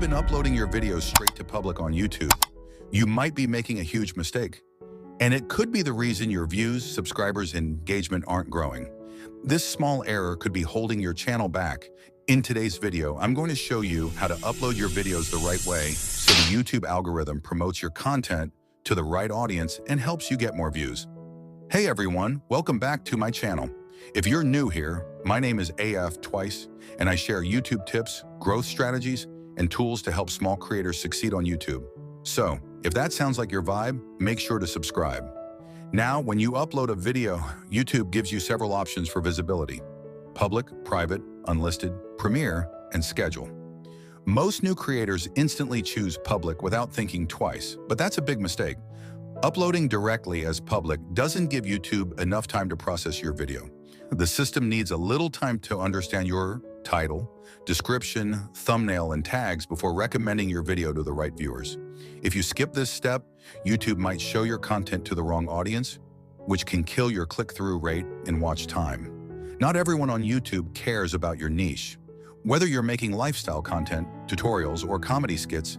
been uploading your videos straight to public on YouTube, you might be making a huge mistake. And it could be the reason your views, subscribers, and engagement aren't growing. This small error could be holding your channel back. In today's video, I'm going to show you how to upload your videos the right way so the YouTube algorithm promotes your content to the right audience and helps you get more views. Hey everyone, welcome back to my channel. If you're new here, my name is AF Twice, and I share YouTube tips, growth strategies, and tools to help small creators succeed on YouTube. So, if that sounds like your vibe, make sure to subscribe. Now, when you upload a video, YouTube gives you several options for visibility: public, private, unlisted, premiere, and schedule. Most new creators instantly choose public without thinking twice, but that's a big mistake. Uploading directly as public doesn't give YouTube enough time to process your video. The system needs a little time to understand your title, description, thumbnail, and tags before recommending your video to the right viewers. If you skip this step, YouTube might show your content to the wrong audience, which can kill your click-through rate and watch time. Not everyone on YouTube cares about your niche. Whether you're making lifestyle content, tutorials, or comedy skits,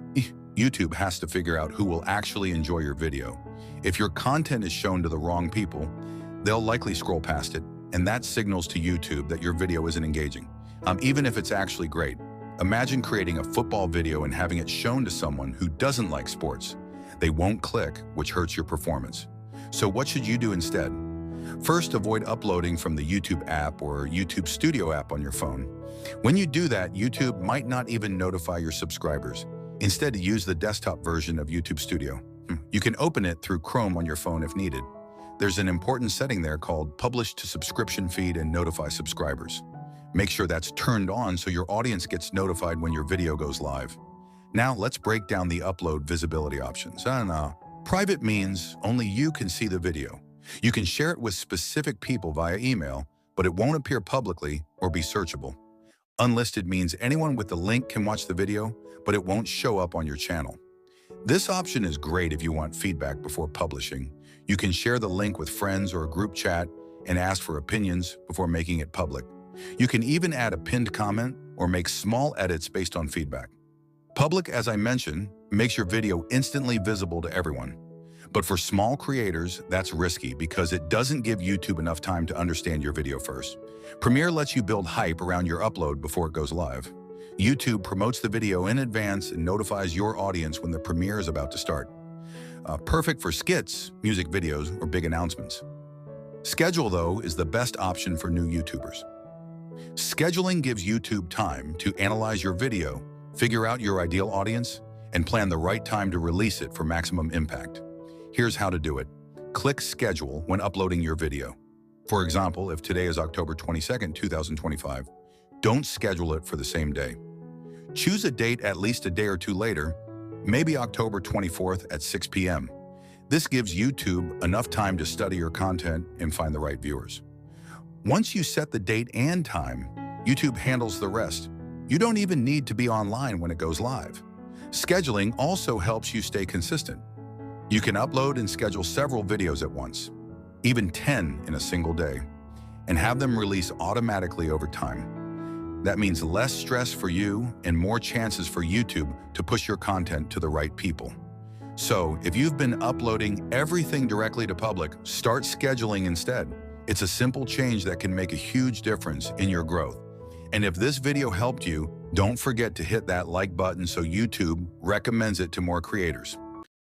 YouTube has to figure out who will actually enjoy your video. If your content is shown to the wrong people, they'll likely scroll past it, and that signals to YouTube that your video isn't engaging, even if it's actually great. Imagine creating a football video and having it shown to someone who doesn't like sports. They won't click, which hurts your performance. So what should you do instead? First, avoid uploading from the YouTube app or YouTube Studio app on your phone. When you do that, YouTube might not even notify your subscribers. Instead, use the desktop version of YouTube Studio. You can open it through Chrome on your phone if needed. There's an important setting there called Publish to Subscription Feed and Notify Subscribers. Make sure that's turned on so your audience gets notified when your video goes live. Now, let's break down the upload visibility options. Private means only you can see the video. You can share it with specific people via email, but it won't appear publicly or be searchable. Unlisted means anyone with the link can watch the video, but it won't show up on your channel. This option is great if you want feedback before publishing. You can share the link with friends or a group chat and ask for opinions before making it public. You can even add a pinned comment or make small edits based on feedback. Public, as I mentioned, makes your video instantly visible to everyone. But for small creators, that's risky because it doesn't give YouTube enough time to understand your video first. Premiere lets you build hype around your upload before it goes live. YouTube promotes the video in advance and notifies your audience when the premiere is about to start. Perfect for skits, music videos, or big announcements. Schedule, though, is the best option for new YouTubers. Scheduling gives YouTube time to analyze your video, figure out your ideal audience, and plan the right time to release it for maximum impact. Here's how to do it. Click Schedule when uploading your video. For example, if today is October 22nd, 2025, don't schedule it for the same day. Choose a date at least a day or two later, maybe October 24th at 6 p.m. This gives YouTube enough time to study your content and find the right viewers. Once you set the date and time, YouTube handles the rest. You don't even need to be online when it goes live. Scheduling also helps you stay consistent. You can upload and schedule several videos at once, even 10 in a single day, and have them release automatically over time. That means less stress for you and more chances for YouTube to push your content to the right people. So, if you've been uploading everything directly to public, start scheduling instead. It's a simple change that can make a huge difference in your growth. And if this video helped you, don't forget to hit that like button so YouTube recommends it to more creators.